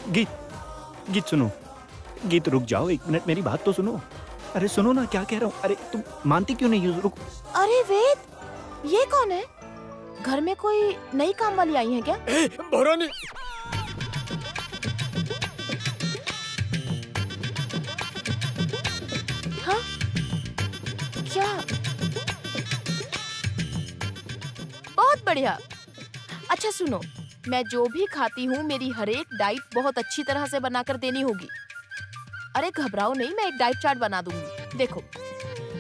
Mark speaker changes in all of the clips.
Speaker 1: गीत, गीत सुनो। गीत रुक जाओ, 1 मिनट मेरी बात तो सुनो। अरे सुनो ना क्या कह रहा हूँ। अरे तुम मानती क्यों नहीं? रुक।
Speaker 2: अरे वेद, ये कौन है? घर में कोई नई काम वाली आई है क्या?
Speaker 3: भौरानी,
Speaker 2: हाँ? क्या? बहुत बढ़िया। अच्छा सुनो, मैं जो भी खाती हूँ मेरी हर एक डाइट बहुत अच्छी तरह से बनाकर देनी होगी। अरे घबराओ नहीं, मैं एक डाइट चार्ट बना दूंगी। देखो,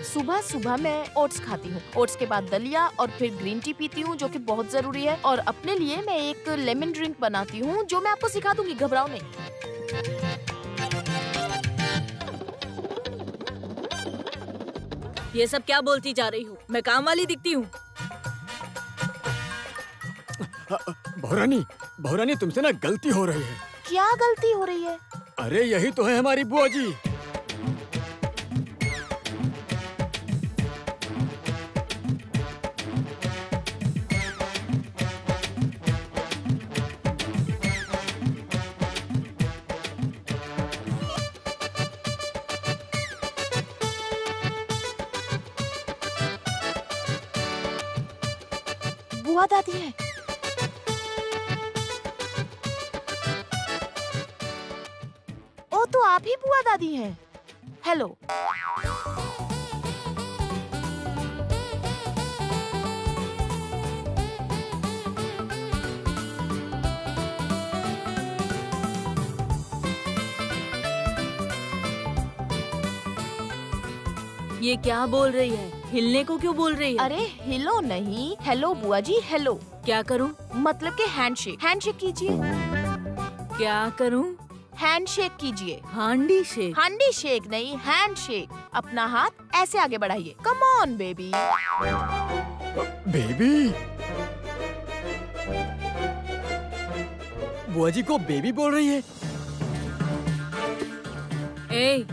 Speaker 2: सुबह सुबह मैं ओट्स खाती हूँ, ओट्स के बाद दलिया और फिर ग्रीन टी पीती हूँ जो कि बहुत जरूरी है। और अपने लिए मैं एक लेमन ड्रिंक बनाती हूँ जो मैं आपको सिखा दूंगी, घबराओ नहीं।
Speaker 4: ये सब क्या बोलती जा रही हो? मैं काम वाली दिखती हूँ?
Speaker 3: भौरानी, भौरानी तुमसे ना गलती हो रही है।
Speaker 2: क्या गलती हो रही है?
Speaker 3: अरे यही तो है हमारी बुआ जी।
Speaker 2: बुआ दादी है। ओ तो आप ही बुआ दादी हैं। हेलो।
Speaker 4: ये क्या बोल रही है? हिलने को क्यों बोल रही है?
Speaker 2: अरे हिलो नहीं, हेलो बुआ जी, हेलो।
Speaker 4: क्या करूं?
Speaker 2: मतलब के हैंडशेक, हैंडशेक कीजिए।
Speaker 4: क्या करूं?
Speaker 2: हैंडशेक कीजिए।
Speaker 4: हांडी शेक?
Speaker 2: हांडी शेक नहीं, हैंडशेक। अपना हाथ ऐसे आगे बढ़ाइए। Come on baby.
Speaker 3: बेबी? बुआ जी को बेबी बोल रही है?
Speaker 4: ए,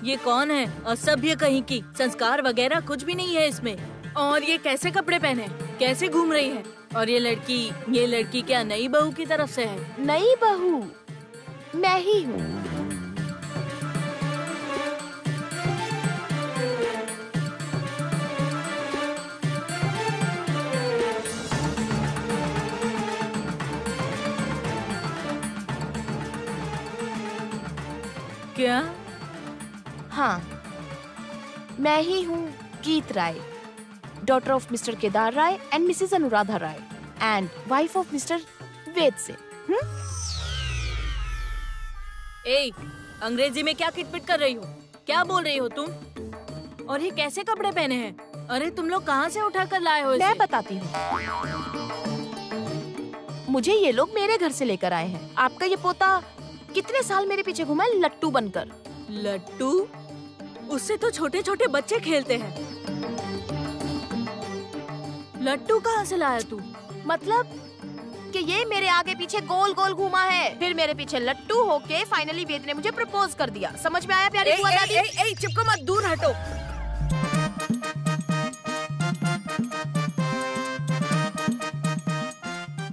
Speaker 4: ये कौन है? असभ्य कहीं की। संस्कार वगैरह कुछ भी नहीं है इसमें। और ये कैसे कपड़े पहने, कैसे घूम रही है? और ये लड़की क्या नई बहू की तरफ से है?
Speaker 2: नई बहू मैं ही हूँ।
Speaker 4: क्या?
Speaker 2: हाँ, मैं ही हूँ Geet Rai, daughter of Mr Kedar Rai and Mrs Anuradha Rai and wife of Mr Ved से।
Speaker 4: ए, अंग्रेजी में क्या किटपिट कर रही हो? क्या बोल रही हो तुम? और ये कैसे कपड़े पहने हैं? अरे तुम लोग कहाँ से उठा कर लाए हो इसे?
Speaker 2: मैं बताती हूँ। मुझे ये लोग मेरे घर से लेकर आए हैं। आपका ये पोता कितने साल मेरे पीछे घूमा है लट्टू बनकर।
Speaker 4: लट्टू? उससे तो छोटे छोटे बच्चे खेलते हैं। लट्टू कहाँ से लाया तू?
Speaker 2: मतलब कि ये मेरे आगे पीछे गोल गोल घूमा है, फिर मेरे पीछे लट्टू होके फाइनली वेद ने मुझे प्रपोज कर दिया। समझ में आया प्यारी बुआ दादी?
Speaker 4: चिपको मत, दूर हटो।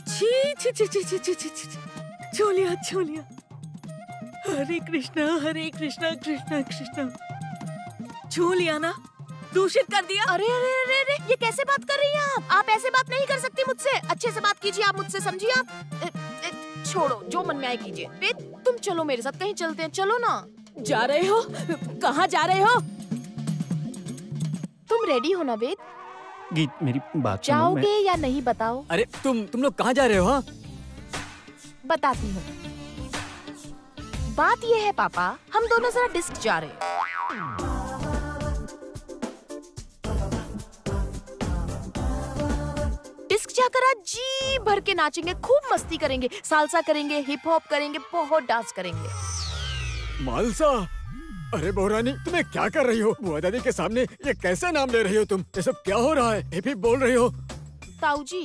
Speaker 4: छी छी छी छी छी छी छी छी। छू लिया, छू लिया। हरे कृष्णा कृष्णा कृष्णा। छू लिया ना? दूषित कर दिया।
Speaker 2: अरे अरे अरे अरे, ये कैसे बात कर रही हैं आप? आप ऐसे बात नहीं कर सकती मुझसे। अच्छे से बात कीजिए आप मुझसे, समझिए आप। छोड़ो, जो मन में आए कीजिए। वेद, तुम चलो मेरे साथ, कहीं चलते हैं। चलो ना।
Speaker 4: जा रहे हो? कहाँ जा रहे हो?
Speaker 2: तुम रेडी हो ना वेद?
Speaker 1: गीत मेरी बात सुनो।
Speaker 2: जाओगे या नहीं बताओ?
Speaker 3: अरे तुम लोग कहाँ जा रहे हो? हाँ,
Speaker 2: बताती हूँ। बात ये है पापा, हम दोनों जरा डिस्क जा रहे हैं। डिस्क जाकर आज जी भर के नाचेंगे, खूब मस्ती करेंगे, सालसा करेंगे, हिप हॉप करेंगे, बहुत डांस करेंगे।
Speaker 3: मालसा? अरे भौरानी, तुम्हें क्या कर रही हो? बुआ दादी के सामने ये कैसे नाम ले रही हो तुम? ये सब क्या हो रहा है? हिप हिप बोल रही हो?
Speaker 2: ताऊ जी,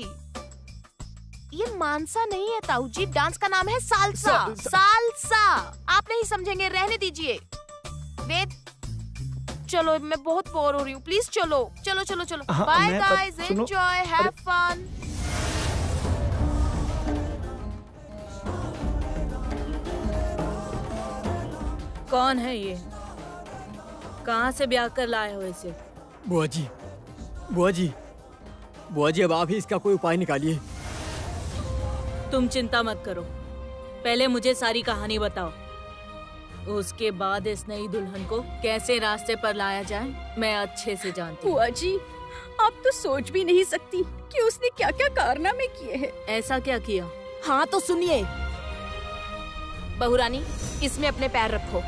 Speaker 2: ये मानसा नहीं है ताऊ जी, डांस का नाम है सालसा। सालसा आप नहीं समझेंगे, रहने दीजिए। वेद चलो, मैं बहुत बोर हो रही हूँ, प्लीज चलो चलो चलो चलो। Bye guys, enjoy, have fun.
Speaker 4: कौन है ये? कहाँ से ब्याह कर लाए हो इसे?
Speaker 3: बुआ जी, बुआ जी, बुआ जी, अब आप ही इसका कोई उपाय निकालिए।
Speaker 4: तुम चिंता मत करो, पहले मुझे सारी कहानी बताओ, उसके बाद इस नई दुल्हन को कैसे रास्ते पर लाया जाए मैं अच्छे से जानती हूँ।
Speaker 5: बुआ जी, आप तो सोच भी नहीं सकती कि उसने क्या क्या कारनामे किए हैं।
Speaker 4: ऐसा क्या किया?
Speaker 2: हाँ तो सुनिए, बहू रानी इसमें अपने पैर रखो।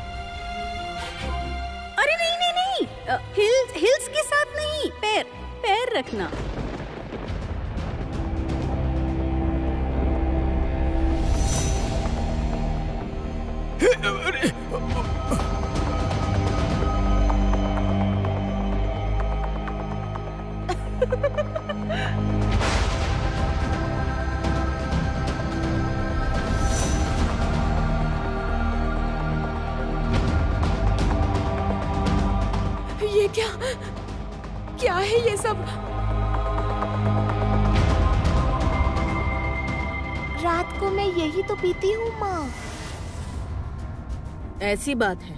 Speaker 5: अरे नहीं नहीं नहीं, हिल्स के साथ नहीं, पैर पैर रखना।
Speaker 2: ये क्या क्या है ये सब? रात को मैं यही तो पीती हूँ माँ।
Speaker 4: ऐसी बात है,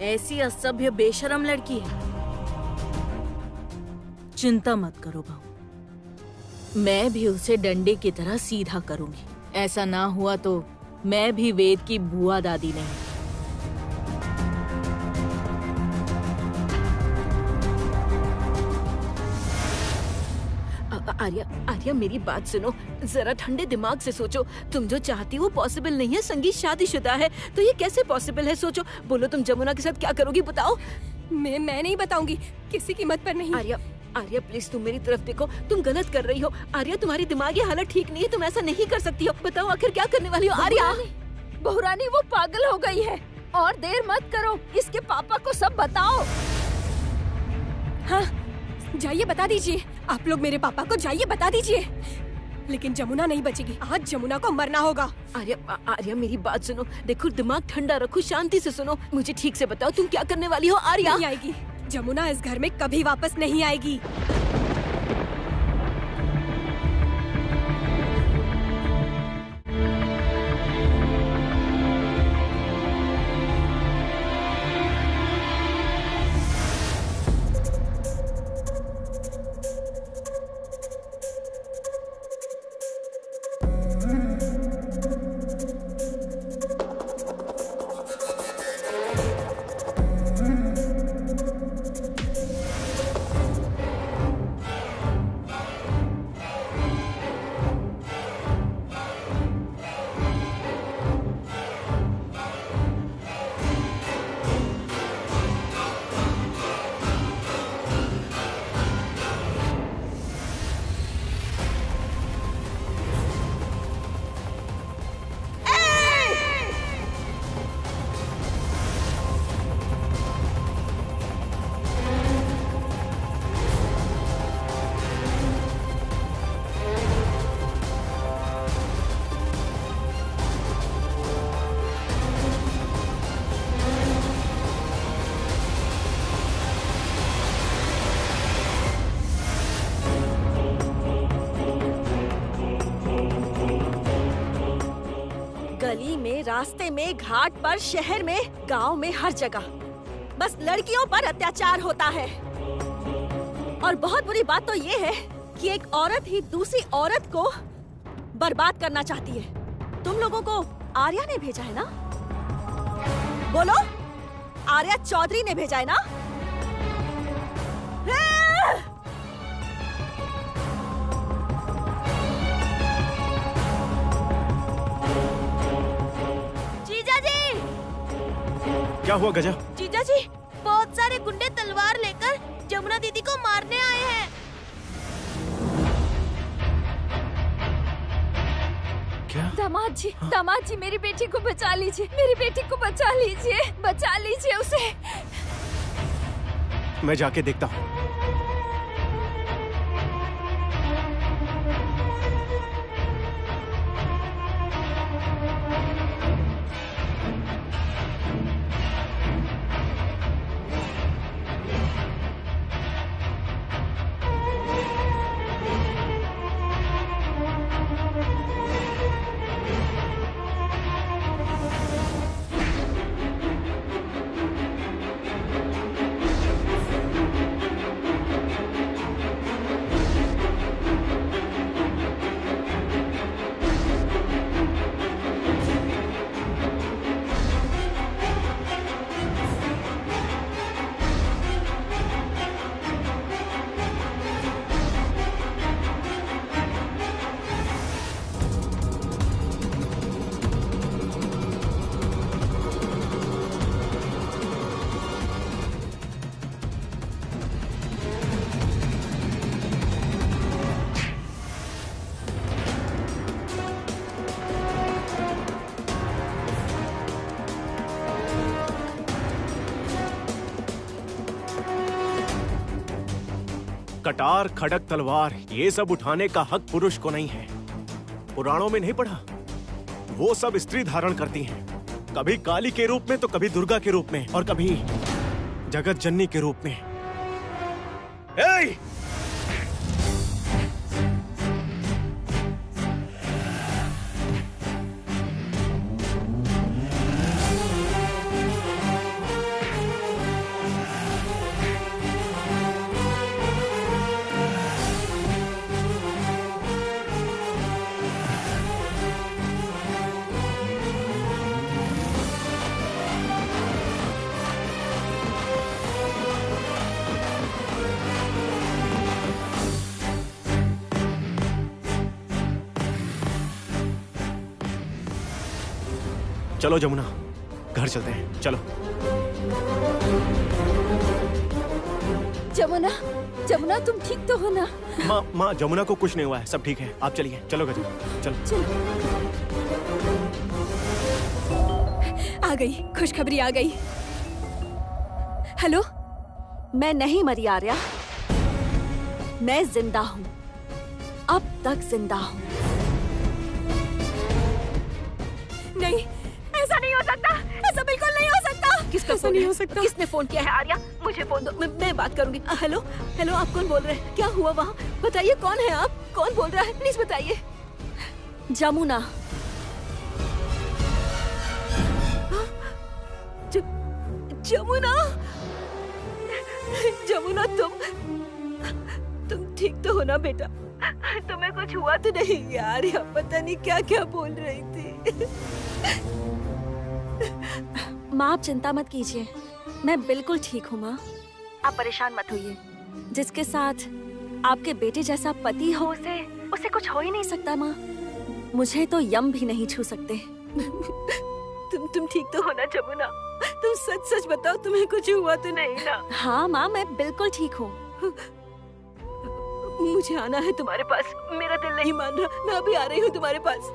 Speaker 4: ऐसी असभ्य बेशरम लड़की है। चिंता मत करो बहू, मैं भी उसे डंडे की तरह सीधा करूंगी। ऐसा ना हुआ तो मैं भी वेद की बुआ दादी नहीं।
Speaker 5: आर्या, आर्या मेरी बात सुनो, जरा ठंडे दिमाग से सोचो। तुम जो चाहती हो पॉसिबल नहीं है। संगीत शादीशुदा है तो ये कैसे पॉसिबल है? सोचो, बोलो तुम जमुना के साथ क्या करोगी बताओ।
Speaker 6: मैं नहीं बताऊंगी, किसी कीमत पर नहीं।
Speaker 5: आर्या, आर्या प्लीज तुम मेरी तरफ देखो, तुम गलत कर रही हो। आर्या तुम्हारी दिमागी हालत ठीक नहीं है, तुम ऐसा नहीं कर सकती हो। बताओ आखिर क्या करने वाली हो? आर्या
Speaker 6: बहुरानी वो पागल हो गई है, और देर मत करो, इसके पापा को सब बताओ। हाँ जाइए बता दीजिए, आप लोग मेरे पापा को जाइए बता दीजिए। लेकिन जमुना नहीं बचेगी, आज जमुना को मरना होगा।
Speaker 5: आर्या, आर्या मेरी बात सुनो, देखो दिमाग ठंडा रखो, शांति से सुनो, मुझे ठीक से बताओ तुम क्या करने वाली हो? आर्या
Speaker 6: नहीं आएगी, जमुना इस घर में कभी वापस नहीं आएगी।
Speaker 5: गली में, रास्ते में, घाट पर, शहर में, गांव में, हर जगह बस लड़कियों पर अत्याचार होता है। और बहुत बुरी बात तो ये है कि एक औरत ही दूसरी औरत को बर्बाद करना चाहती है। तुम लोगों को आर्या ने भेजा है ना? बोलो, आर्या चौधरी ने भेजा है ना?
Speaker 1: क्या हुआ गजा?
Speaker 2: जीजा जी, बहुत सारे गुंडे तलवार लेकर जमुना दीदी को मारने आए हैं।
Speaker 1: क्या?
Speaker 6: दामाद जी, दामाद जी मेरी बेटी को बचा लीजिए, मेरी बेटी को बचा लीजिए उसे।
Speaker 1: मैं जाके देखता हूँ।
Speaker 7: कटार, खड़क, तलवार ये सब उठाने का हक पुरुष को नहीं है। पुराणों में नहीं पढ़ा? वो सब स्त्री धारण करती हैं, कभी काली के रूप में तो कभी दुर्गा के रूप में और कभी जगत जननी के रूप में। ए! चलो जमुना, घर चलते हैं, चलो।
Speaker 6: जमुना, जमुना तुम ठीक तो हो ना?
Speaker 7: माँ जमुना को कुछ नहीं हुआ है, सब ठीक है। आप चलिए, चलो गजू, चलो।
Speaker 6: आ गई, खुशखबरी आ गई। हेलो,
Speaker 5: मैं नहीं मरी आर्या, मैं जिंदा हूँ, अब तक जिंदा हूँ।
Speaker 6: नहीं, ऐसा नहीं हो सकता, ऐसा बिल्कुल नहीं हो सकता।
Speaker 5: किसका
Speaker 6: ऐसा नहीं हो सकता।
Speaker 5: किसने फोन किया है आर्या? मुझे फोन दो, मैं बात करूंगी। हेलो हेलो, आप कौन बोल रहे हैं? क्या हुआ वहाँ? बताइए, कौन है आप? कौन बोल रहा है? प्लीज बताइए। जमुना। जमुना, जमुना तुम ठीक तो हो ना बेटा? तुम्हें कुछ हुआ तो नहीं यार? या पता नहीं क्या क्या बोल रही थी। माँ आप चिंता मत कीजिए, मैं बिल्कुल ठीक हूँ माँ, आप परेशान मत होइए। जिसके साथ आपके बेटे जैसा पति हो उसे कुछ हो ही नहीं सकता माँ। मुझे तो यम भी नहीं छू सकते। तुम ठीक तो हो ना जमुना? तुम सच सच बताओ, तुम्हें कुछ हुआ तो नहीं ना? हाँ माँ, मैं बिल्कुल ठीक हूँ। मुझे आना है तुम्हारे पास, मेरा दिल नहीं मान रहा। मैं अभी आ रही हूँ तुम्हारे पास।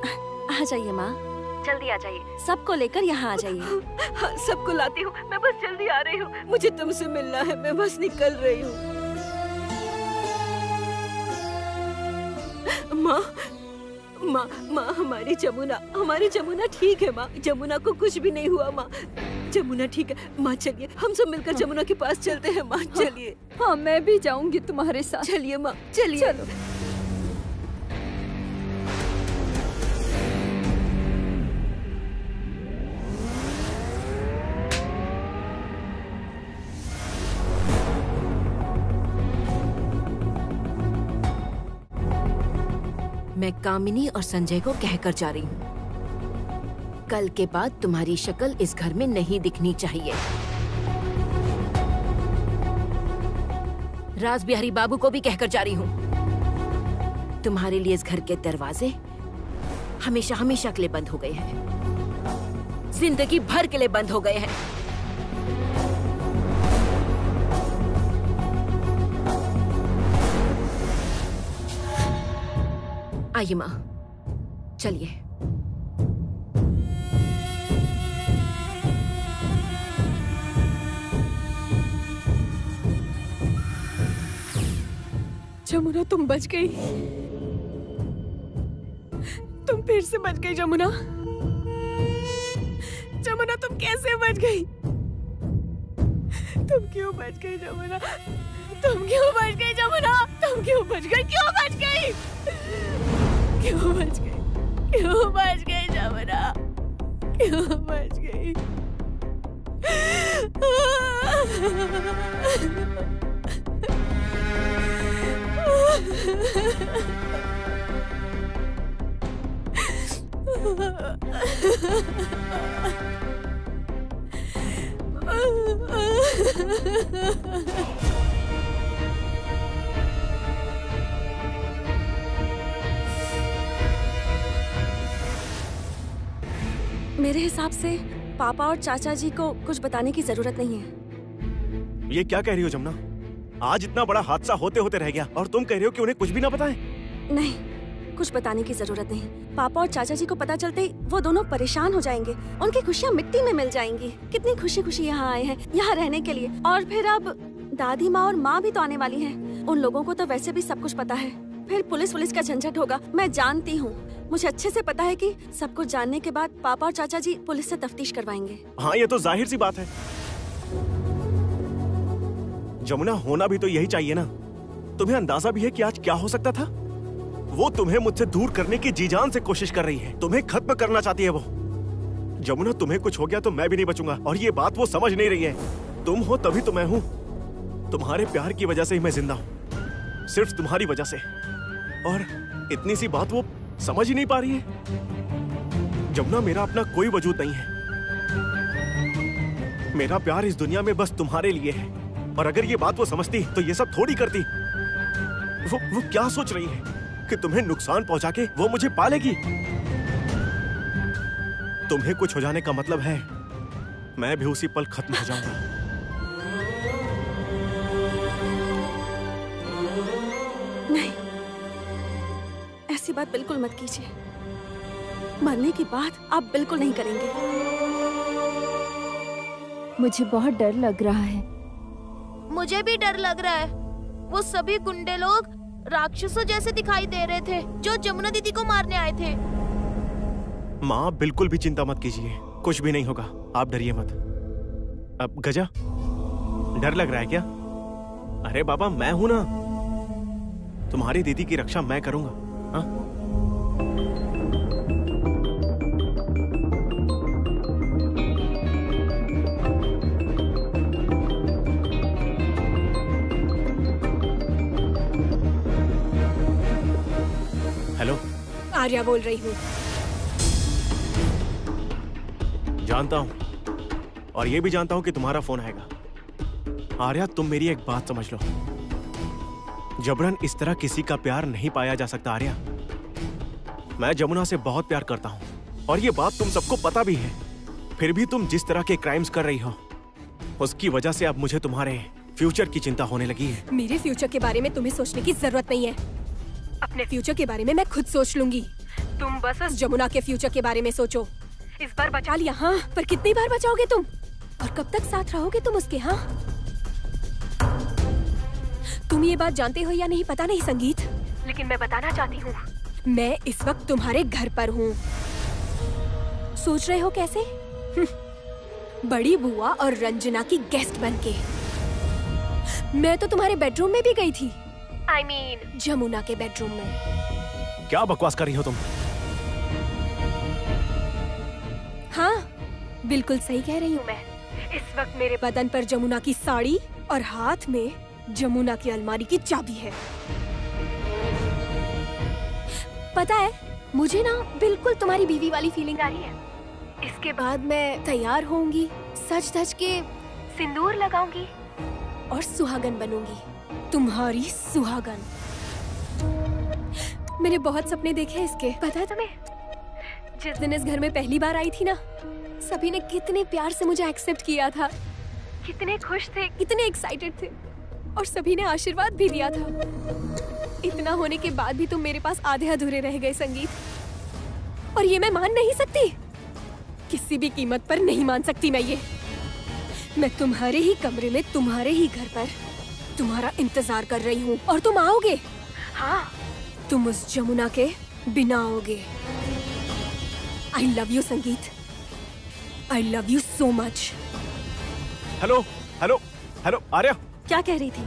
Speaker 5: आ जाइए माँ, जल्दी आ जाइए। सबको लेकर यहाँ आ जाइए। हाँ, सबको लाती हूँ, मैं बस जल्दी आ रही हूँ। मुझे तुमसे मिलना है, मैं बस निकल रही हूँ। माँ, हमारी जमुना ठीक है माँ। जमुना को कुछ भी नहीं हुआ माँ, जमुना ठीक है। माँ चलिए, हम सब मिलकर जमुना के पास चलते हैं। माँ चलिए।
Speaker 6: हाँ, मैं भी जाऊंगी तुम्हारे साथ।
Speaker 5: चलिए माँ, चलिए।
Speaker 6: चलो।
Speaker 8: मैं कामिनी और संजय को कहकर जा रही हूँ, कल के बाद तुम्हारी शक्ल इस घर में नहीं दिखनी चाहिए। राज बिहारी बाबू को भी कहकर जा रही हूँ, तुम्हारे लिए इस घर के दरवाजे हमेशा हमेशा के लिए बंद हो गए हैं, जिंदगी भर के लिए बंद हो गए हैं। आइए माँ, चलिए।
Speaker 6: जमुना तुम बच गई, तुम फिर से बच गई जमुना। जमुना तुम कैसे बच गई? तुम क्यों बच गई जमुना? तुम क्यों बच गई जमुना? तुम क्यों बच गई? क्यों बच गई? क्यों बच गई? क्यों बच गई जमुना? क्यों बच गई?
Speaker 5: मेरे हिसाब से पापा और चाचा जी को कुछ बताने की जरूरत नहीं है।
Speaker 7: ये क्या कह रही हो जमुना? आज इतना बड़ा हादसा होते होते रह गया और तुम कह रही हो कि उन्हें कुछ भी ना बताएं?
Speaker 5: नहीं, कुछ बताने की जरूरत नहीं। पापा और चाचा जी को पता चलते ही वो दोनों परेशान हो जाएंगे, उनकी खुशियाँ मिट्टी में मिल जाएंगी। कितनी खुशी खुशी यहाँ आए हैं, यहाँ रहने के लिए। और फिर अब दादी माँ और माँ भी तो आने वाली हैं, उन लोगों को तो वैसे भी सब कुछ पता है, फिर पुलिस का झंझट होगा। मैं जानती हूँ, मुझे अच्छे से पता है कि सब कुछ जानने के बाद पापा और चाचा जी पुलिस से तफ्तीश करवाएंगे।
Speaker 7: हाँ, ये तो जाहिर सी बात है। जमुना, होना भी तो यही चाहिए ना। तुम्हें अंदाजा भी है कि आज क्या हो सकता था? वो तुम्हें मुझसे दूर करने की जी जान से कोशिश कर रही है, तुम्हें खत्म करना चाहती है वो। जमुना, तुम्हें कुछ हो गया तो मैं भी नहीं बचूंगा, और ये बात वो समझ नहीं रही है। तुम हो तभी तो मैं हूँ। तुम्हारे प्यार की वजह से ही मैं जिंदा हूँ, सिर्फ तुम्हारी वजह से। और इतनी सी बात वो समझ ही नहीं पा रही है। जमुना, मेरा अपना कोई वजूद नहीं है। मेरा प्यार इस दुनिया में बस तुम्हारे लिए है, और अगर ये बात वो समझती तो ये सब थोड़ी करती। वो क्या सोच रही है कि तुम्हें नुकसान पहुंचा के वो मुझे पालेगी? तुम्हें कुछ हो जाने का मतलब है मैं भी उसी पल खत्म हो जाऊंगा।
Speaker 5: नहीं, ऐसी बात बिल्कुल मत कीजिए। मरने की बात आप बिल्कुल नहीं करेंगे।
Speaker 6: मुझे बहुत डर लग रहा है।
Speaker 2: मुझे भी डर लग रहा है। वो सभी गुंडे लोग राक्षसों जैसे दिखाई दे रहे थे जो जमुना दीदी को मारने आए थे।
Speaker 7: माँ, बिल्कुल भी चिंता मत कीजिए, कुछ भी नहीं होगा, आप डरिए मत। अब गजा, डर लग रहा है क्या? अरे बाबा, मैं हूं ना, तुम्हारी दीदी की रक्षा मैं करूंगा। हाँ? हेलो,
Speaker 6: आर्या बोल रही हूँ।
Speaker 7: जानता हूं, और ये भी जानता हूं कि तुम्हारा फोन आएगा। आर्या, तुम मेरी एक बात समझ लो, जबरन इस तरह किसी का प्यार नहीं पाया जा सकता। आर्या, मैं जमुना से बहुत प्यार करता हूं, और ये बात तुम सबको पता भी है। फिर भी तुम जिस तरह के क्राइम्स कर रही हो, उसकी वजह से अब मुझे तुम्हारे फ्यूचर की चिंता होने लगी है।
Speaker 6: मेरे फ्यूचर के बारे में तुम्हें सोचने की जरूरत नहीं है। अपने फ्यूचर के बारे में मैं खुद सोच लूंगी। तुम बस उस जमुना के फ्यूचर के बारे में सोचो। इस बार बचा लिया, हाँ, पर कितनी बार बचाओगे तुम? और कब तक साथ रहोगे तुम उसके? हाँ, तुम ये बात जानते हो या नहीं पता नहीं संगीत, लेकिन मैं बताना चाहती हूँ, मैं इस वक्त तुम्हारे घर पर हूँ। सोच रहे हो कैसे? बड़ी बुआ और रंजना की गेस्ट बनके। मैं तो तुम्हारे बेडरूम में भी गई थी। I mean, जमुना के बेडरूम में।
Speaker 7: क्या बकवास कर रही हो तुम?
Speaker 6: हाँ, बिल्कुल सही कह रही हूँ मैं। इस वक्त मेरे बदन पर जमुना की साड़ी और हाथ में जमुना की अलमारी की चाबी है। पता है, मुझे ना बिल्कुल तुम्हारी बीवी वाली फीलिंग आ रही है। इसके बाद मैं तैयार होंगी, सज धज के सिंदूर लगाऊंगी और सुहागन बनूंगी, तुम्हारी सुहागन। मैंने बहुत सपने देखे इसके, पता है तुम्हें? जिस दिन इस घर में पहली बार आई थी ना, सभी ने कितने प्यार से मुझे एक्सेप्ट किया था, कितने खुश थे, कितने एक्साइटेड थे, और सभी ने आशीर्वाद भी दिया था। इतना होने के बाद भी तुम मेरे पास आधे अधूरे रह गए संगीत, और ये मैं मान नहीं सकती। किसी भी कीमत पर नहीं मान सकती मैं ये। मैं तुम्हारे ही कमरे में, तुम्हारे ही घर पर तुम्हारा इंतजार कर रही हूँ, और तुम आओगे। हाँ, तुम उस जमुना के बिना आओगे। I love you, संगीत। I love you so much।
Speaker 7: Hello, hello, hello, Arya.
Speaker 5: क्या कह रही थी?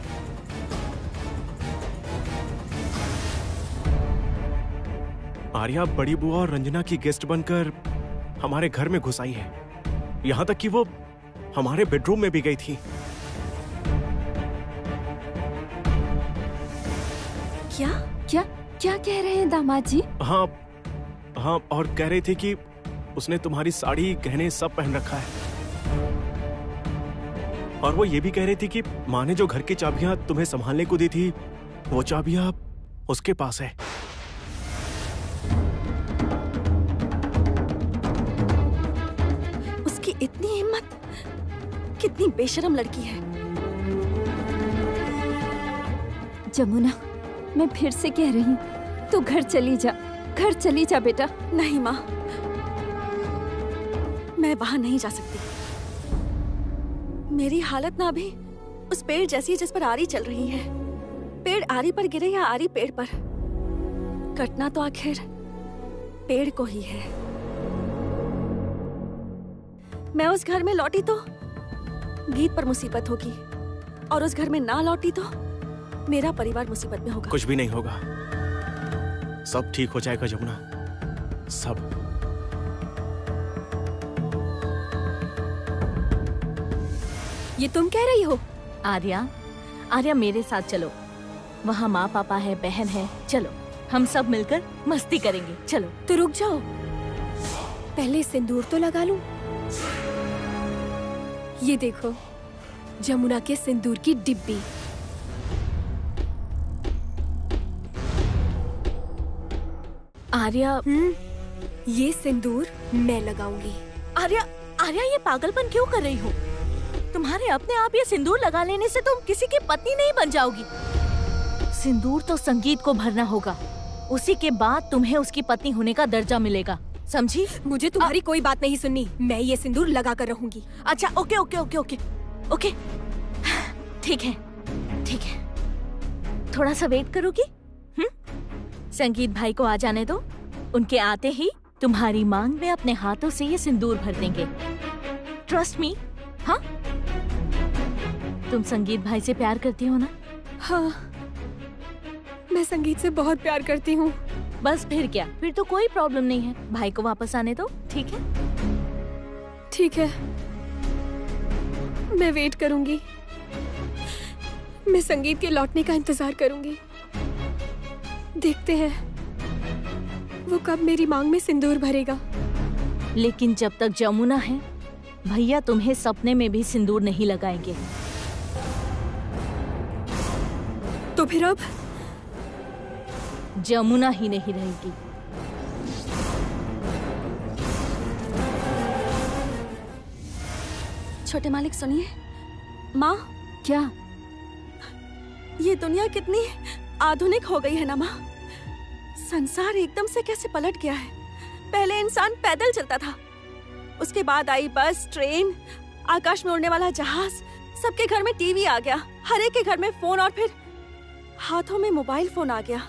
Speaker 7: आर्या बड़ी बुआ और रंजना की गेस्ट बनकर हमारे घर में घुस आई है। यहाँ तक कि वो हमारे बेडरूम में भी गई थी।
Speaker 5: क्या?
Speaker 6: क्या क्या कह रहे हैं दामाद जी?
Speaker 7: हाँ हाँ, और कह रही थी कि उसने तुम्हारी साड़ी, गहने सब पहन रखा है। और वो ये भी कह रही थी कि माँ ने जो घर की चाबियां तुम्हें संभालने को दी थी, वो चाबियां उसके पास है।
Speaker 5: उसकी इतनी हिम्मत! कितनी बेशरम लड़की है।
Speaker 6: जमुना, मैं फिर से कह रही हूँ, तू घर चली जा, घर चली जा बेटा।
Speaker 5: नहीं माँ, मैं वहां नहीं जा सकती। मेरी हालत ना अभी उस पेड़ जैसी जिस पर आरी चल रही है। पेड़ आरी पर गिरे या आरी पेड़ पर, कटना तो आखिर पेड़ को ही है। मैं उस घर में लौटी तो गीत पर मुसीबत होगी, और उस घर में ना लौटी तो मेरा परिवार मुसीबत में होगा।
Speaker 7: कुछ भी नहीं होगा, सब ठीक हो जाएगा जमुना, सब।
Speaker 6: ये तुम कह रही हो?
Speaker 4: आर्या, आर्या मेरे साथ चलो, वहाँ माँ पापा है, बहन है, चलो हम सब मिलकर मस्ती करेंगे, चलो।
Speaker 6: तो रुक जाओ, पहले सिंदूर तो लगा लूं। ये देखो, जमुना के सिंदूर की डिब्बी।
Speaker 4: आर्या,
Speaker 6: ये सिंदूर मैं लगाऊंगी।
Speaker 4: आर्या, आर्या ये पागलपन क्यों कर रही हो? तुम्हारे अपने आप ये सिंदूर लगा लेने से तुम किसी की पत्नी नहीं बन जाओगी। सिंदूर तो संगीत को भरना होगा, उसी के बाद तुम्हें उसकी पत्नी होने का दर्जा मिलेगा, समझी?
Speaker 6: मुझे तुम्हारी कोई बात नहीं सुननी, मैं ये सिंदूर लगा कर रहूंगी।
Speaker 4: अच्छा, okay okay okay okay okay, ठीक है ठीक है, थोड़ा सा वेट करोगी? संगीत भाई को आ जाने दो, उनके आते ही तुम्हारी मांग में अपने हाथों से ये सिंदूर भर देंगे। Trust me. हाँ, तुम संगीत भाई से प्यार करती हो ना?
Speaker 6: हाँ, मैं संगीत से बहुत प्यार करती हूँ।
Speaker 4: बस फिर क्या, फिर तो कोई प्रॉब्लम नहीं है, भाई को वापस आने दो, ठीक है?
Speaker 6: ठीक है, मैं वेट करूंगी, मैं संगीत के लौटने का इंतजार करूंगी। देखते हैं वो कब मेरी मांग में सिंदूर भरेगा।
Speaker 4: लेकिन जब तक जमुना है, भैया तुम्हें सपने में भी सिंदूर नहीं लगाएंगे।
Speaker 6: तो फिर अब
Speaker 4: जमुना ही नहीं रहेगी।
Speaker 5: छोटे मालिक सुनिए। माँ,
Speaker 4: क्या?
Speaker 5: ये दुनिया कितनी आधुनिक हो गई है ना माँ। संसार एकदम से कैसे पलट गया है। पहले इंसान पैदल चलता था, उसके बाद आई बस, ट्रेन, आकाश में उड़ने वाला जहाज, सबके घर में टीवी आ गया, हर एक के घर में फोन, और फिर हाथों में मोबाइल फोन आ गया।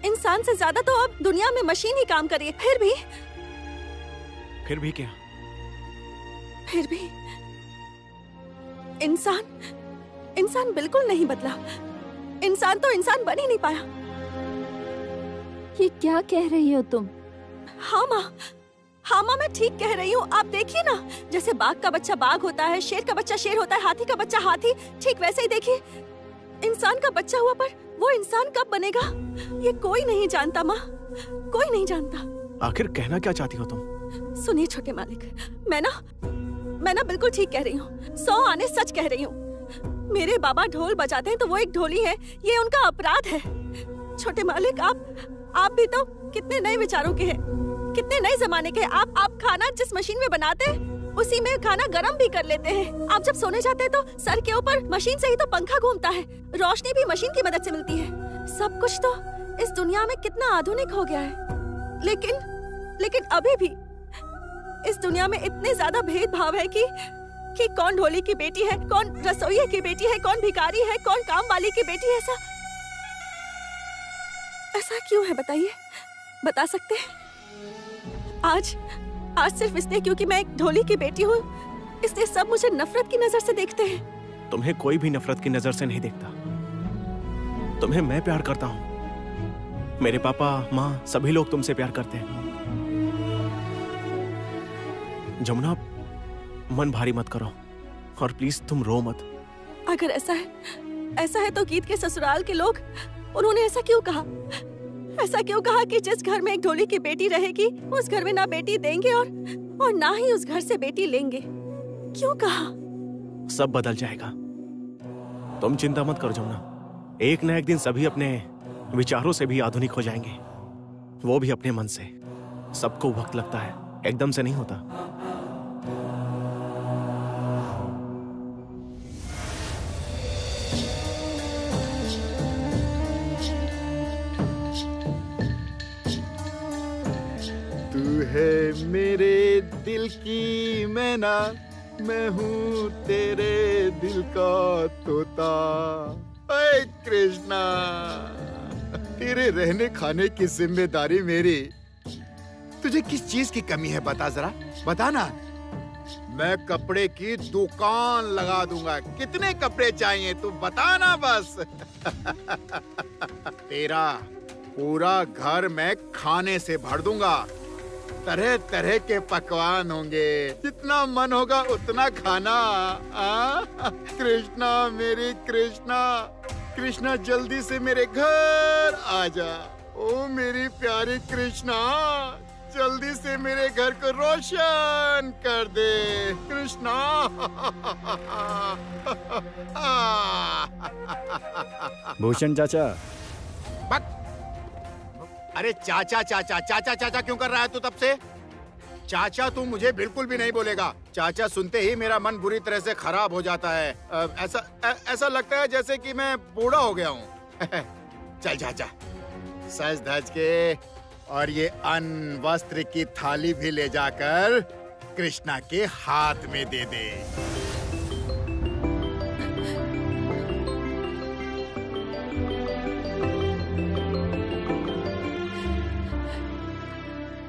Speaker 5: इंसान से ज्यादा तो अब दुनिया में मशीन ही काम कर रही है। फिर भी
Speaker 7: क्या?
Speaker 5: फिर भी इंसान बिल्कुल नहीं बदला। इंसान तो इंसान बन ही नहीं पाया।
Speaker 4: ये क्या कह रही हो तुम?
Speaker 5: हाँ माँ, मैं ठीक कह रही हूँ। आप देखिए ना, जैसे बाघ का बच्चा बाघ होता है, शेर का बच्चा शेर होता है, हाथी का बच्चा हाथी, ठीक वैसे ही देखिए इंसान का बच्चा हुआ, पर वो इंसान कब बनेगा ये कोई नहीं जानता माँ, कोई नहीं जानता।
Speaker 7: आखिर कहना क्या चाहती हो तुम?
Speaker 5: सुनिए छोटे मालिक, मैं ना बिल्कुल ठीक कह रही हूँ, 100 आने सच कह रही हूँ। मेरे बाबा ढोल बजाते हैं तो वो एक ढोली है, ये उनका अपराध है। छोटे मालिक, आप भी तो कितने नए विचारों के हैं, कितने नए जमाने के हैं। आप खाना जिस मशीन में बनाते हैं उसी में खाना गरम भी कर लेते हैं। आप जब सोने जाते हैं तो सर के ऊपर मशीन से ही तो पंखा घूमता है, रोशनी भी मशीन की मदद से मिलती है। सब कुछ तो इस दुनिया में कितना आधुनिक हो गया है, लेकिन अभी भी इस दुनिया में इतने ज्यादा भेदभाव है कि कौन ढोली की बेटी है, कौन रसोइये की बेटी है, कौन भिखारी है, कौन काम वाली की बेटी है। ऐसा क्यों है बताइए, बता सकते हैं? आज सिर्फ इसलिए क्योंकि मैं एक ढोली की बेटी हूँ, इसलिए सब मुझे नफरत की नजर से देखते हैं।
Speaker 7: तुम्हें कोई भी नफरत की नजर से नहीं देखता। तुम्हें मैं प्यार करता हूँ, मेरे पापा, माँ, सभी लोग तुमसे प्यार करते हैं। जमुना, मन भारी मत करो, और प्लीज तुम रो मत।
Speaker 5: अगर ऐसा है तो गीत के ससुराल के लोग, उन्होंने ऐसा क्यों कहा कि जिस घर में एक ढोली की बेटी रहेगी उस घर में ना बेटी देंगे और ना ही उस घर से बेटी लेंगे? क्यों कहा?
Speaker 7: सब बदल जाएगा, तुम चिंता मत करो जमुना। एक न एक दिन सभी अपने विचारों से भी आधुनिक हो जाएंगे, वो भी अपने मन से। सबको वक्त लगता है, एकदम से नहीं होता।
Speaker 9: तू है मेरे दिल की मैना, मैं हूँ तेरे दिल का तोता। हाय कृष्णा, तेरे रहने खाने की जिम्मेदारी मेरी। तुझे किस चीज की कमी है बता जरा, बता ना। मैं कपड़े की दुकान लगा दूंगा। कितने कपड़े चाहिए तू बता ना बस। तेरा पूरा घर मैं खाने से भर दूंगा। तरह तरह के पकवान होंगे, जितना मन होगा उतना खाना। कृष्णा मेरी कृष्णा, कृष्णा जल्दी से मेरे घर आ जा। ओ मेरी प्यारी कृष्णा, जल्दी से मेरे घर को रोशन कर दे कृष्णा।
Speaker 1: भूषण चाचा।
Speaker 9: अरे चाचा चाचा चाचा चाचा क्यों कर रहा है तू तब से? चाचा तू मुझे बिल्कुल भी नहीं बोलेगा। चाचा सुनते ही मेरा मन बुरी तरह से खराब हो जाता है। ऐसा लगता है जैसे कि मैं बूढ़ा हो गया हूँ। चल चाचा, सज धज के और ये अन्न वस्त्र की थाली भी ले जाकर कृष्णा के हाथ में दे दे।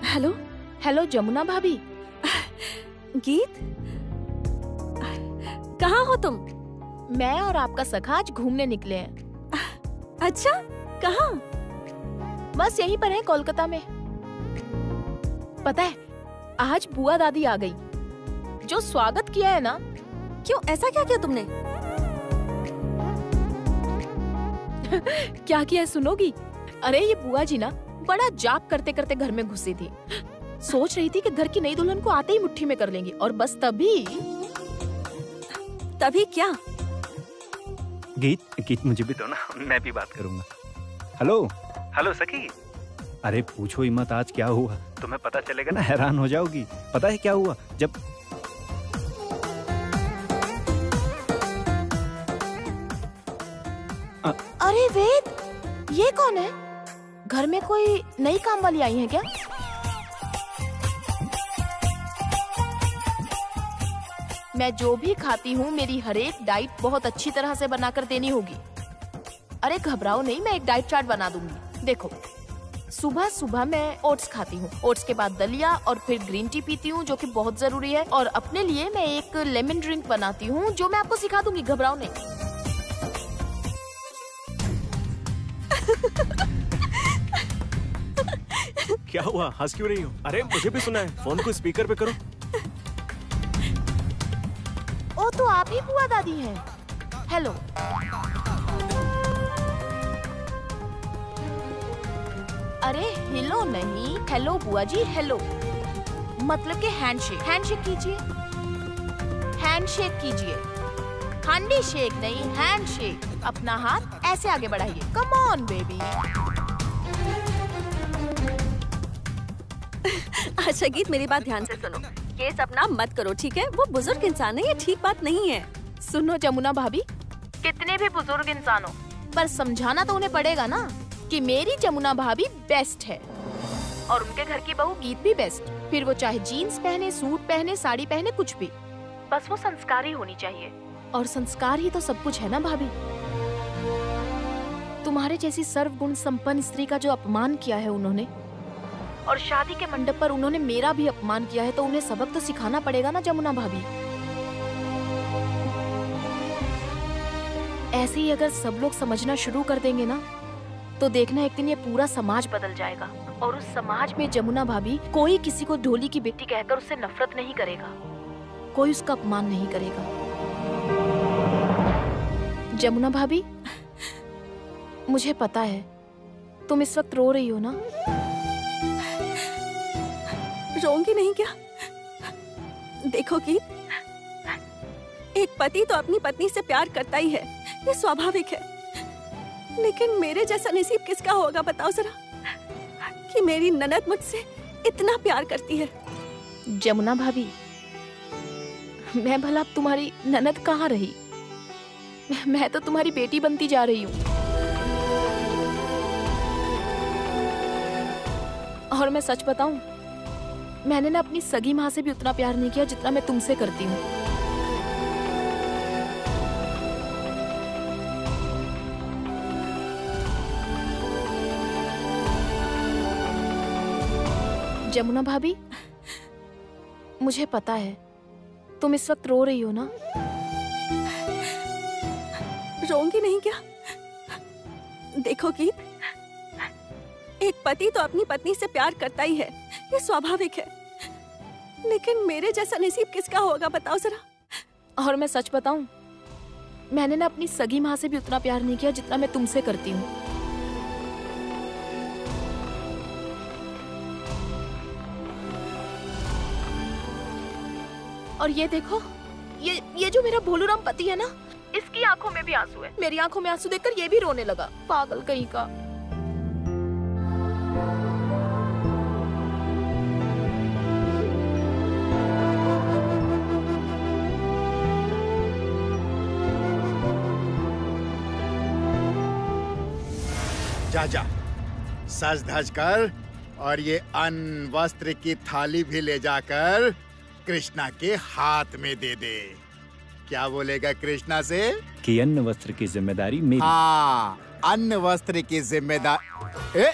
Speaker 5: हेलो
Speaker 2: हेलो जमुना भाभी।
Speaker 5: गीत, कहाँ हो तुम?
Speaker 2: मैं और आपका सखा आज घूमने निकले हैं।
Speaker 5: अच्छा, कहाँ?
Speaker 2: बस यहीं पर है कोलकाता में। पता है आज बुआ दादी आ गई। जो स्वागत किया है ना।
Speaker 5: क्यों, ऐसा क्या किया तुमने?
Speaker 2: क्या किया सुनोगी? अरे ये बुआ जी ना बड़ा जाप करते करते घर में घुसी थी। सोच रही थी कि घर की नई दुल्हन को आते ही मुट्ठी में कर लेंगी, और बस तभी
Speaker 5: क्या?
Speaker 1: गीत मुझे भी दो ना, मैं भी बात करूंगा। हेलो हेलो सखी। अरे पूछो ही मत आज क्या हुआ, तुम्हें पता चलेगा ना, हैरान हो जाओगी। पता है क्या हुआ? जब
Speaker 2: अरे वेद, ये कौन है? घर में कोई नई काम वाली आई है क्या? मैं जो भी खाती हूँ मेरी हर एक डाइट बहुत अच्छी तरह से बनाकर देनी होगी। अरे घबराओ नहीं, मैं एक डाइट चार्ट बना दूंगी। देखो, सुबह सुबह मैं ओट्स खाती हूँ, ओट्स के बाद दलिया और फिर ग्रीन टी पीती हूँ जो कि बहुत जरूरी है। और अपने लिए मैं एक लेमन ड्रिंक बनाती हूँ जो मैं आपको सिखा दूंगी, घबराओ नहीं।
Speaker 7: क्या हुआ, हंस क्यों रही हो? अरे मुझे भी सुना है, फोन को स्पीकर पे करो।
Speaker 2: ओ तो आप ही बुआ दादी हैं। हेलो। अरे हिलो नहीं, हेलो बुआ जी, हेलो मतलब के हैंडशेक। हैंडशेक कीजिए, हैंडशेक कीजिए। हांडी शेक नहीं, हैंडशेक। अपना हाथ ऐसे आगे बढ़ाइए। Come on baby.
Speaker 5: अच्छा गीत, मेरी बात ध्यान से सुनो। ये सब ना मत करो, ठीक है? वो बुजुर्ग इंसान है, ये ठीक बात नहीं है।
Speaker 2: सुनो जमुना भाभी, कितने भी बुजुर्ग इंसान हो, पर समझाना तो उन्हें पड़ेगा ना कि मेरी जमुना भाभी बेस्ट है और उनके घर की बहू गीत भी बेस्ट। फिर वो चाहे जीन्स पहने, सूट पहने, साड़ी पहने, कुछ भी, बस वो संस्कारी होनी चाहिए। और संस्कार ही तो सब कुछ है ना भाभी। तुम्हारे जैसी सर्वगुण संपन्न स्त्री का जो अपमान किया है उन्होंने, और शादी के मंडप पर उन्होंने मेरा भी अपमान किया है, तो उन्हें सबक तो सिखाना पड़ेगा ना जमुना भाभी। ऐसे ही अगर सब लोग समझना शुरू कर देंगे ना, तो देखना एक दिन ये पूरा समाज बदल जाएगा। और उस समाज में जमुना भाभी कोई किसी को ढोली की बेटी कहकर उससे नफरत नहीं करेगा, कोई उसका अपमान नहीं करेगा। जमुना भाभी, मुझे पता है तुम इस वक्त रो रही हो ना।
Speaker 5: रोंगी नहीं क्या? देखो गीत, एक पति तो अपनी पत्नी से प्यार करता ही है, ये स्वाभाविक है। लेकिन मेरे जैसा नसीब किसका होगा बताओ जरा, कि मेरी ननद मुझसे इतना प्यार करती है।
Speaker 2: जमुना भाभी, मैं भला अब तुम्हारी ननद कहाँ रही? मैं तो तुम्हारी बेटी बनती जा रही हूँ। और मैं सच बताऊं, मैंने ना अपनी सगी माँ से भी उतना प्यार नहीं किया जितना मैं तुमसे करती हूँ। जमुना भाभी, मुझे पता है तुम इस वक्त रो रही हो ना।
Speaker 5: रोंगी नहीं क्या? देखो गीत, एक पति तो अपनी पत्नी से प्यार करता ही है, ये स्वाभाविक है। लेकिन मेरे जैसा नसीब किसका होगा बताओ जरा।
Speaker 2: और मैं सच बताऊं, मैंने ना अपनी सगी माँ से भी उतना प्यार नहीं किया जितना मैं तुमसे करती हूँ। और ये देखो, ये जो मेरा भोलूराम पति है ना, इसकी आंखों में भी आंसू है। मेरी आंखों में आंसू देखकर ये भी रोने लगा, पागल कहीं का।
Speaker 9: जा सज धज कर और ये अन्न वस्त्र की थाली भी ले जाकर कृष्णा के हाथ में दे दे। क्या बोलेगा कृष्णा से?
Speaker 1: कि अन्न वस्त्र की जिम्मेदारी मेरी।
Speaker 9: हाँ, अन्न वस्त्र की जिम्मेदारी।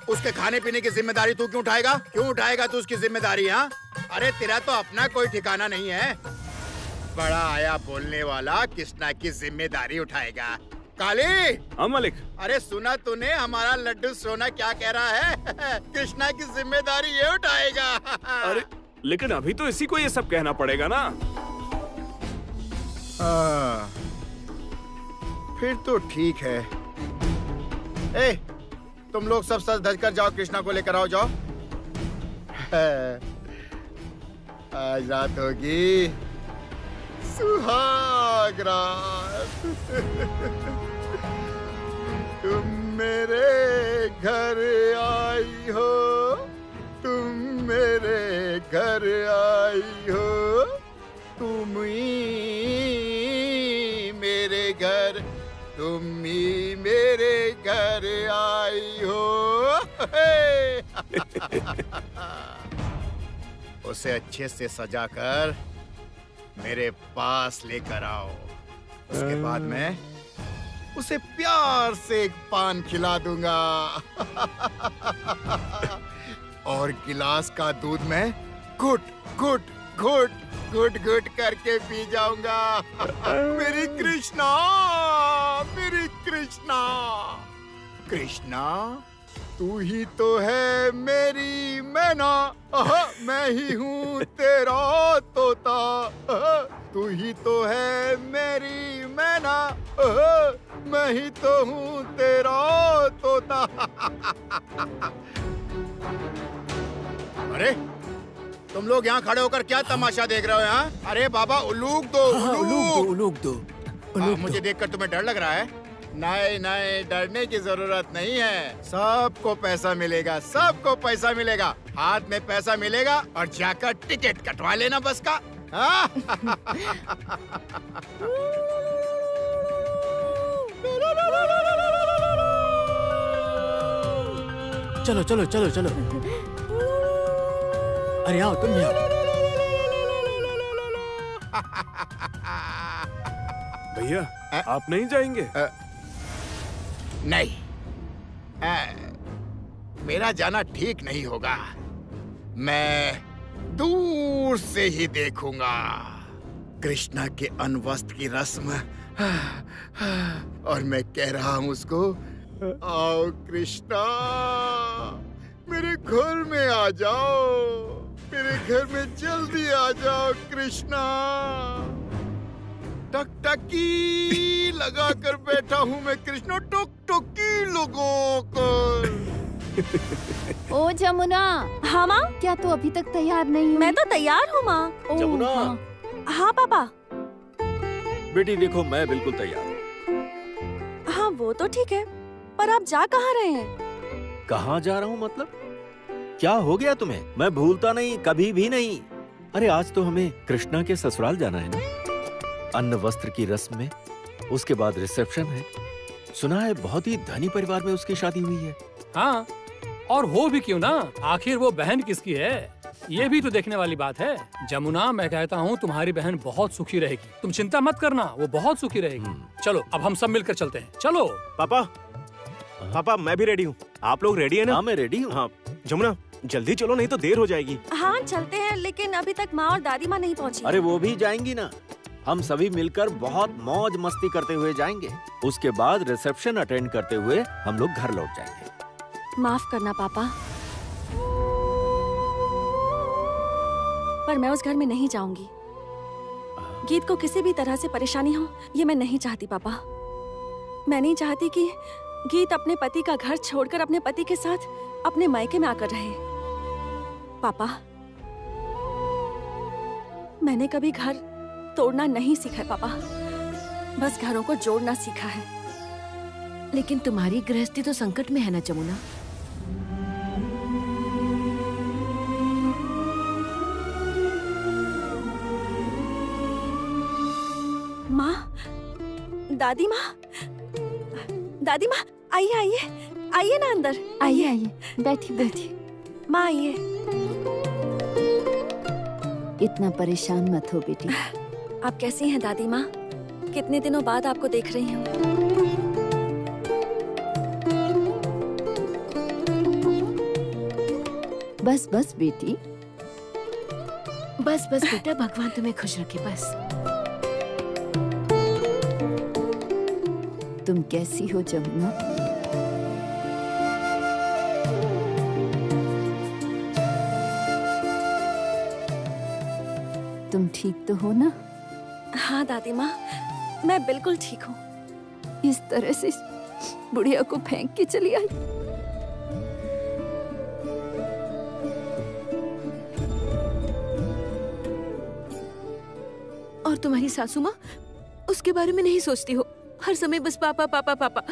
Speaker 9: उसके खाने पीने की जिम्मेदारी तू क्यों उठाएगा? क्यों उठाएगा तू उसकी जिम्मेदारी? हाँ, अरे तेरा तो अपना कोई ठिकाना नहीं है। बड़ा आया बोलने वाला कृष्णा की जिम्मेदारी उठाएगा। काली।
Speaker 7: हाँ मालिक।
Speaker 9: अरे सुना तूने हमारा लड्डू सोना क्या कह रहा है? कृष्णा की जिम्मेदारी ये उठाएगा।
Speaker 7: अरे लेकिन अभी तो इसी को ये सब कहना पड़ेगा ना।
Speaker 9: फिर तो ठीक है। ए, तुम लोग सब सज धज कर जाओ, कृष्णा को लेकर आओ, जाओ। आज रात होगी सुहाग रात। तुम मेरे घर आई हो, तुम मेरे घर आई हो, तुम ही मेरे घर, तुम ही मेरे घर आई हो। उसे अच्छे से सजाकर मेरे पास लेकर आओ। उसके बाद मैं उसे प्यार से एक पान खिला दूंगा। और गिलास का दूध मैं घुट घुट घुट घुट घुट करके पी जाऊंगा। मेरी कृष्णा, मेरी कृष्णा। कृष्णा, तू ही तो है मेरी मैना, मैं ही हूँ तेरा तोता। तू ही तो है मेरी मैना, मैं ही तो हूँ तेरा तोता। अरे तुम लोग यहाँ खड़े होकर क्या तमाशा देख रहे हो यहाँ? अरे बाबा उलूक दो,
Speaker 3: उलूक दो।
Speaker 9: मुझे देखकर तुम्हें डर लग रहा है? नहीं नहीं, डरने की जरूरत नहीं है। सबको पैसा मिलेगा, सबको पैसा मिलेगा। हाथ में पैसा मिलेगा और जाकर टिकट कटवा लेना बस का। हाँ?
Speaker 3: चलो चलो चलो चलो। अरे आओ, तुम भी आओ।
Speaker 7: भैया आप नहीं जाएंगे?
Speaker 9: नहीं, मेरा जाना ठीक नहीं होगा। मैं दूर से ही देखूंगा कृष्णा के अनवस्त्र की रस्म। और मैं कह रहा हूँ उसको, आओ कृष्णा, मेरे घर में आ जाओ, मेरे घर में जल्दी आ जाओ कृष्णा। टकटकी लगा कर बैठा हूँ मैं कृष्णा, टकटकी लगो कर।
Speaker 6: ओ जमुना।
Speaker 5: हाँ माँ।
Speaker 6: क्या तू अभी तक तैयार नहीं हुई?
Speaker 5: मैं तो तैयार हूँ माँ।
Speaker 10: जमुना।
Speaker 5: हाँ पापा।
Speaker 10: बेटी देखो, मैं बिल्कुल तैयार हूँ।
Speaker 5: हाँ वो तो ठीक है, पर आप जा कहाँ रहे हैं?
Speaker 10: कहाँ जा रहा हूँ मतलब? क्या हो गया तुम्हें? मैं भूलता नहीं, कभी भी नहीं। अरे आज तो हमें कृष्णा के ससुराल जाना है ना। अन्न वस्त्र की रस्म में, उसके बाद रिसेप्शन है। सुना है बहुत ही धनी परिवार में उसकी शादी हुई है।
Speaker 11: हाँ, और हो भी क्यों ना, आखिर वो बहन किसकी है, ये भी तो देखने वाली बात है। जमुना, मैं कहता हूँ तुम्हारी बहन बहुत सुखी रहेगी, तुम चिंता मत करना, वो बहुत सुखी रहेगी। चलो अब हम सब मिलकर चलते हैं, चलो।
Speaker 7: पापा, पापा मैं भी रेडी हूँ। आप लोग रेडी है ना?
Speaker 10: हाँ मैं रेडी हूँ।
Speaker 7: हाँ जमुना जल्दी चलो नहीं तो देर हो जाएगी।
Speaker 5: हाँ चलते हैं, लेकिन अभी तक माँ और दादी माँ नहीं पहुँची।
Speaker 10: अरे वो भी जाएंगी ना, हम सभी मिलकर बहुत मौज मस्ती करते हुए जाएंगे। उसके बाद रिसेप्शन अटेंड करते हुए हम लोग घर लौट जाएंगे।
Speaker 5: माफ करना पापा, पर मैं उस घर में नहीं जाऊंगी। गीत को किसी भी तरह से परेशानी हो, ये मैं नहीं चाहती पापा। मैं नहीं चाहती कि गीत अपने पति का घर छोड़कर अपने पति के साथ अपने मायके में आकर रहे। पापा, मैंने कभी घर तोड़ना नहीं सीखा है पापा, बस घरों को जोड़ना सीखा है।
Speaker 8: लेकिन तुम्हारी गृहस्थी तो संकट में है ना जमुना।
Speaker 5: माँ, दादी माँ, दादी माँ, आइए आइए आइए ना अंदर।
Speaker 6: आइए आइए, बैठिए बैठिए।
Speaker 5: माँ आइए।
Speaker 6: इतना परेशान मत हो बेटी।
Speaker 5: आप कैसी हैं दादी माँ? कितने दिनों बाद आपको देख रही हूँ।
Speaker 6: बस बस बेटी,
Speaker 8: बस बस बेटा, भगवान तुम्हें खुश रखे बस।
Speaker 6: तुम कैसी हो जमुना? तुम ठीक तो हो ना?
Speaker 5: हाँ दादी माँ, मैं बिल्कुल ठीक हूँ।
Speaker 6: इस तरह से इस बुढ़िया को फेंक के चली आई।
Speaker 8: और तुम्हारी सासू माँ, उसके बारे में नहीं सोचती हो? हर समय बस पापा पापा पापा।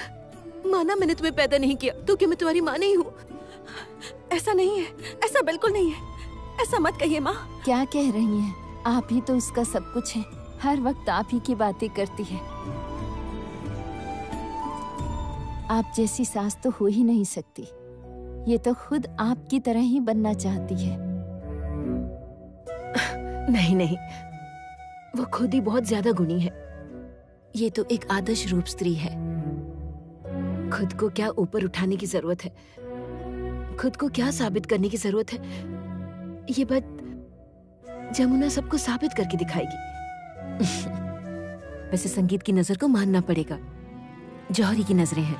Speaker 8: माना मैंने तुम्हें पैदा नहीं किया तो क्या मैं तुम्हारी माँ नहीं हूँ?
Speaker 5: ऐसा नहीं है, ऐसा बिल्कुल नहीं है। ऐसा मत कहिए माँ।
Speaker 6: क्या कह रही हैं? आप ही तो उसका सब कुछ है, हर वक्त आप ही की बातें करती है। आप जैसी सास तो हो ही नहीं सकती। ये तो खुद आपकी तरह ही बनना चाहती है।
Speaker 8: नहीं नहीं, वो खुद ही बहुत ज्यादा गुणी है। ये तो एक आदर्श रूप स्त्री है। खुद को क्या ऊपर उठाने की जरूरत है, खुद को क्या साबित करने की जरूरत है, ये बात जमुना सबको साबित करके दिखाएगी। वैसे संगीत की नजर को मानना पड़ेगा, जौहरी की नजरें हैं।